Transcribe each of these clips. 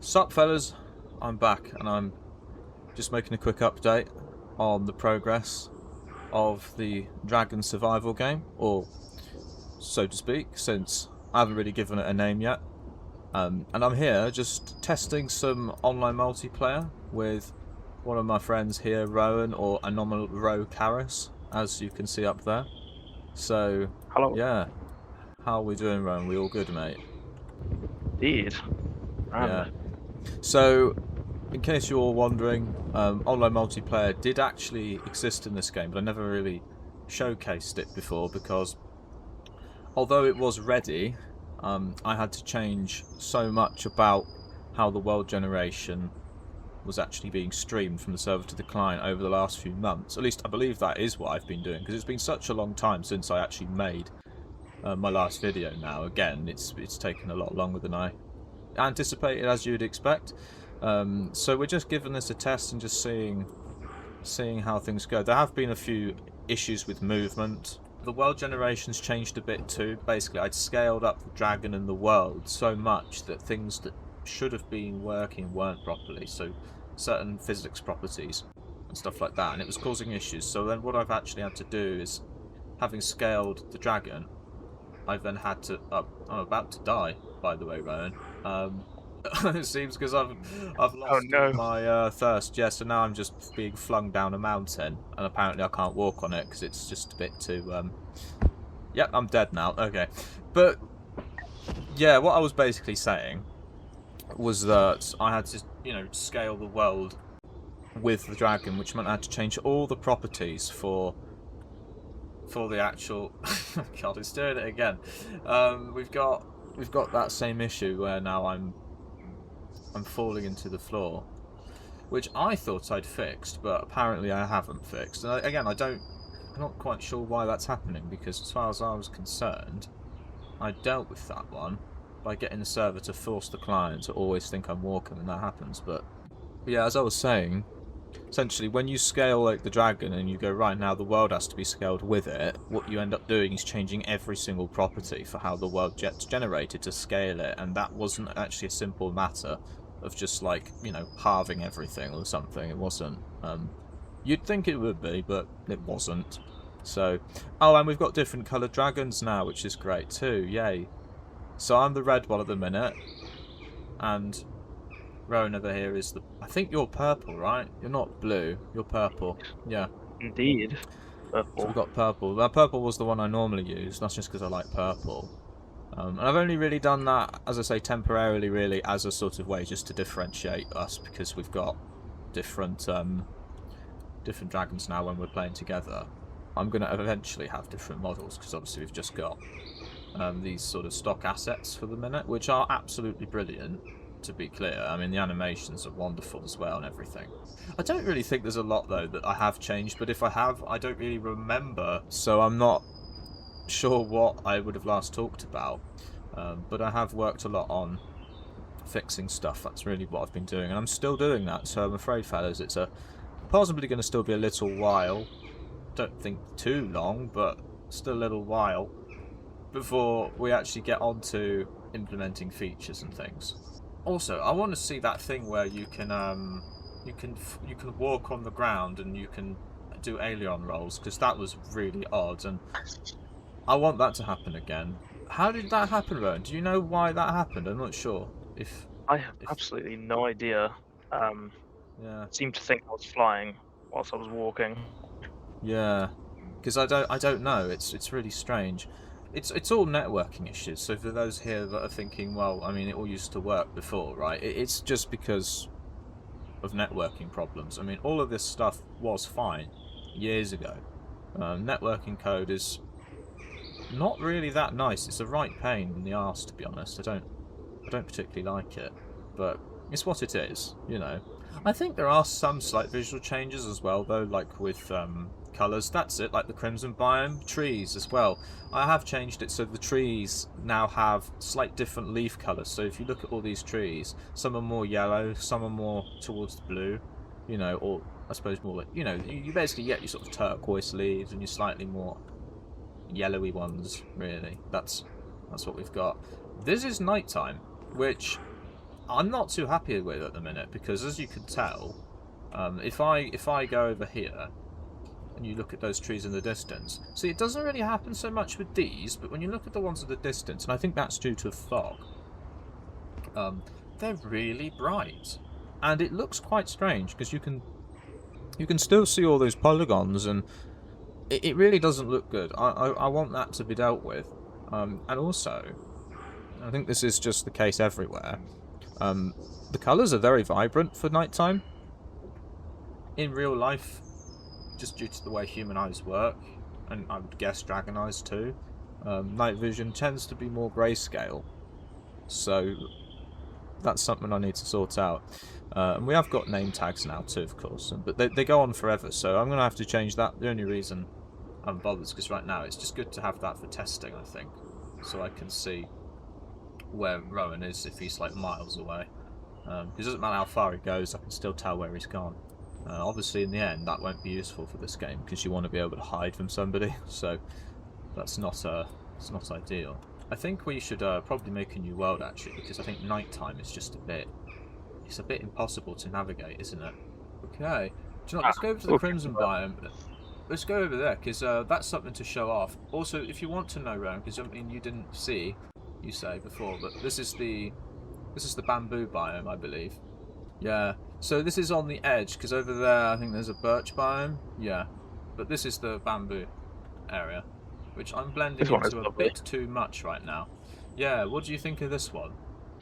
Sup fellas, I'm back and I'm just making a quick update on the progress of the Dragon Survival game, or so to speak, since I haven't really given it a name yet. And I'm here just testing some online multiplayer with one of my friends here, Rowan, or Anomal Ro Karis, as you can see up there. So, Hello, yeah, how are we doing, Rowan? We all good, mate? indeed. And Yeah. So, in case you're all wondering, online multiplayer did actually exist in this game, but I never really showcased it before because although it was ready, I had to change so much about how the world generation was actually being streamed from the server to the client over the last few months. At least I believe that is what I've been doing, because it's been such a long time since I actually made my last video now. Again, it's taken a lot longer than I anticipated, as you'd expect. So we're just giving this a test and just seeing how things go. There have been a few issues with movement. The world generation's changed a bit too. Basically, I'd scaled up the dragon and the world so much that things that should have been working weren't properly. So certain physics properties and stuff like that, and it was causing issues. So then what I've actually had to do is, having scaled the dragon, I've then had to. I'm about to die, by the way, Rowan. It seems because I've oh lost all no, my thirst. Yeah, so now I'm just being flung down a mountain, and apparently I can't walk on it because it's just a bit too. Yep, I'm dead now. Okay, but yeah, what I was basically saying was that I had to, scale the world with the dragon, which meant I had to change all the properties for the actual. God, it's doing it again. We've got that same issue where now I'm falling into the floor, which I thought I'd fixed, but apparently I haven't fixed. And again, I'm not quite sure why that's happening, because as far as I was concerned, I dealt with that one by getting the server to force the client to always think I'm walking when that happens. But yeah, as I was saying, essentially, when you scale like the dragon and you go, right, now the world has to be scaled with it, what you end up doing is changing every single property for how the world gets generated to scale it, and that wasn't actually a simple matter of just like, halving everything or something. It wasn't. You'd think it would be, but it wasn't. So, oh, and we've got different coloured dragons now, which is great too. Yay. So I'm the red one at the minute, and Rowan over here is the. I think you're purple, right? You're not blue. You're purple. Yeah. indeed. So we've Purple. got purple. That purple was the one I normally use. That's just because I like purple. And I've only really done that, as I say, temporarily, really, as a sort of way just to differentiate us, because we've got different different dragons now when we're playing together. I'm going to eventually have different models, because obviously we've just got these sort of stock assets for the minute, which are absolutely brilliant, to be clear. I mean, the animations are wonderful as well and everything. I don't really think there's a lot, though, that I have changed, but if I have, I don't really remember, so I'm not sure what I would have last talked about. But I have worked a lot on fixing stuff. That's really what I've been doing, and I'm still doing that, so I'm afraid, fellas, it's possibly going to still be a little while. Don't think too long, but still a little while before we actually get on to implementing features and things. Also, I want to see that thing where you can walk on the ground and you can do alien rolls, because that was really odd, and I want that to happen again. How did that happen, Rowan? Do you know why that happened? I'm not sure. I have If absolutely no idea. Um, Yeah, seemed to think I was flying whilst I was walking. yeah, because I don't know. It's really strange. It's all networking issues. So for those here that are thinking, well, I mean, it all used to work before, right? It's just because of networking problems. I mean, all of this stuff was fine years ago. Networking code is not really that nice. It's a right pain in the arse, to be honest. I don't particularly like it, but it's what it is. I think there are some slight visual changes as well, though, like with colours. That's it, like the crimson biome. Trees as well. I have changed it so the trees now have slight different leaf colours. So if you look at all these trees, some are more yellow, some are more towards the blue, or I suppose more like, you basically get your sort of turquoise leaves and your slightly more yellowy ones, really. That's what we've got. This is nighttime, which I'm not too happy with at the minute because, as you can tell, if I go over here and you look at those trees in the distance, see, it doesn't really happen so much with these, but when you look at the ones at the distance, and I think that's due to fog, they're really bright, and it looks quite strange because you can still see all those polygons, and it really doesn't look good. I want that to be dealt with, and also, I think this is just the case everywhere. The colours are very vibrant for nighttime. In real life, just due to the way human eyes work, and I would guess dragon eyes too, night vision tends to be more grayscale. So that's something I need to sort out. And we have got name tags now too, of course, but they go on forever, so I'm going to have to change that. The only reason I'm bothered is because right now it's just good to have that for testing, I think, so I can see where Rowan is if he's like miles away. Because it doesn't matter how far he goes, I can still tell where he's gone. Obviously, in the end, that won't be useful for this game because you want to be able to hide from somebody. So that's not it's not ideal. I think we should probably make a new world actually, because I think nighttime is just it's a bit impossible to navigate, isn't it? Okay, do you know what, let's go over to the Crimson biome. Let's go over there because that's something to show off. Also, if you want to know, Rowan, because I mean you didn't see, you say before, but this is the bamboo biome, I believe. Yeah, so this is on the edge, because over there I think there's a birch biome. Yeah, but this is the bamboo area, which I'm blending into a bit too much right now. Yeah, what do you think of this one?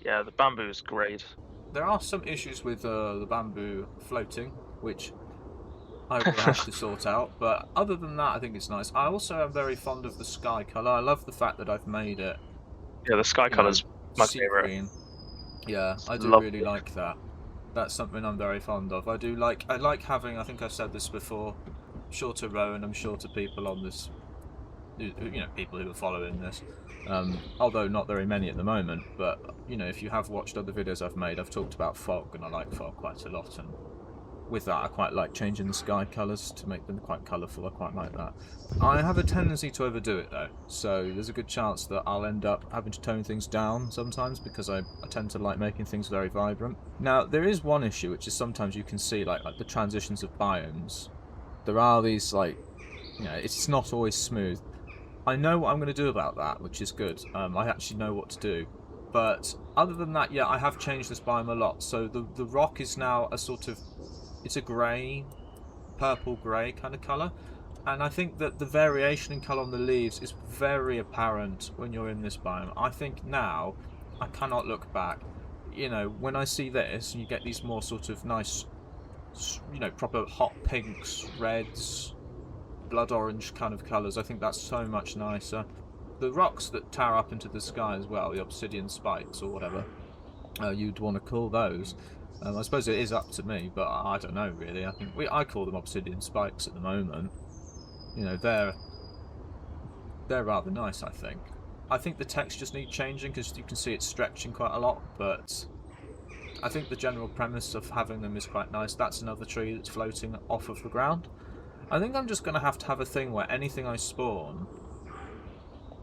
Yeah, the bamboo is great. There are some issues with the bamboo floating, which I will have to sort out, but other than that I think it's nice. I also am very fond of the sky colour. I love the fact that I've made it... Yeah, the sky colour's my favourite. Green. Yeah, I do really like that. That's something I'm very fond of. I like having, I think I've said this before, sure to Rowan, I'm sure to people on this, you know, people who are following this, although not very many at the moment, but, you know, if you have watched other videos I've made, I've talked about fog, and I like fog quite a lot, and with that I quite like changing the sky colours to make them quite colourful. I quite like that. I have a tendency to overdo it though, so there's a good chance that I'll end up having to tone things down sometimes because I tend to like making things very vibrant. Now there is one issue, which is sometimes you can see like the transitions of biomes. There are these like, you know, it's not always smooth. I know what I'm going to do about that, which is good. I actually know what to do. But other than that, yeah, I have changed this biome a lot. So the rock is now a sort of, it's a grey, purple grey kind of colour, and I think that the variation in colour on the leaves is very apparent when you're in this biome. I think now I cannot look back. You know, when I see this, you get these more sort of nice, you know, proper hot pinks, reds, blood orange kind of colours. I think that's so much nicer. The rocks that tower up into the sky as well, the obsidian spikes or whatever you'd want to call those. I suppose it is up to me, but I don't know really. I think I call them obsidian spikes at the moment. You know, they're rather nice. I think the textures need changing because you can see it's stretching quite a lot, but I think the general premise of having them is quite nice. That's another tree that's floating off of the ground. I think I'm just going to have a thing where anything I spawn,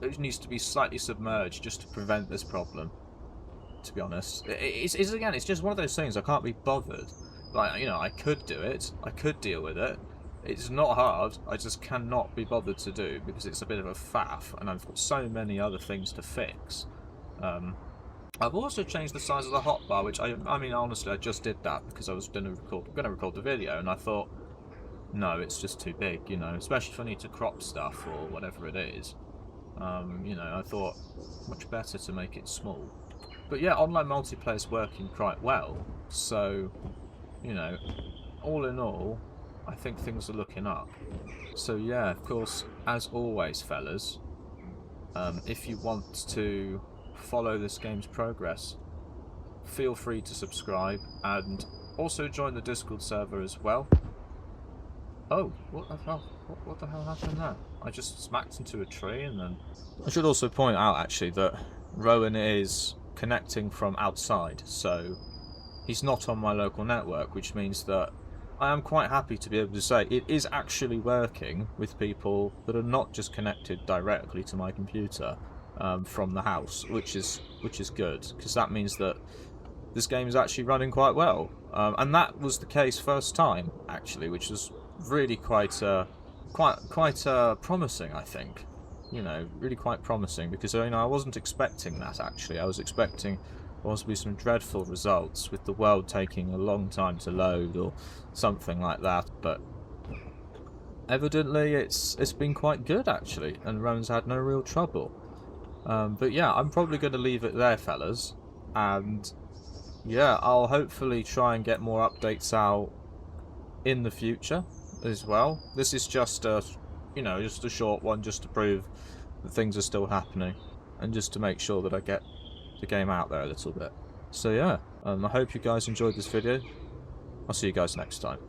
it needs to be slightly submerged just to prevent this problem. To be honest, it's again, it's just one of those things I can't be bothered. Like, you know, I could do it, I could deal with it. It's not hard, I just cannot be bothered to do because it's a bit of a faff, and I've got so many other things to fix. I've also changed the size of the hotbar, which I mean, honestly, I just did that because I was going to record the video, and I thought, no, it's just too big, you know, especially if I need to crop stuff or whatever it is. You know, I thought much better to make it small. But yeah, online multiplayer is working quite well, so, you know, all in all, I think things are looking up. So yeah, of course, as always, fellas, if you want to follow this game's progress, feel free to subscribe, and also join the Discord server as well. Oh, what the hell? What the hell happened there? I just smacked into a tree and then... I should also point out, actually, that Rowan is connecting from outside, so he's not on my local network, which means that I am quite happy to be able to say it is actually working with people that are not just connected directly to my computer from the house, which is good, because that means that this game is actually running quite well. And that was the case first time, actually, which was really quite promising, I think. You know, really quite promising, because I wasn't expecting that, actually. I was expecting possibly some dreadful results, with the world taking a long time to load or something like that, but evidently it's been quite good, actually, and Rowan's had no real trouble. But yeah, I'm probably going to leave it there, fellas, and yeah, I'll hopefully try and get more updates out in the future as well. This is just a, just a short one, just to prove that things are still happening, and just to make sure that I get the game out there a little bit. So yeah, I hope you guys enjoyed this video. I'll see you guys next time.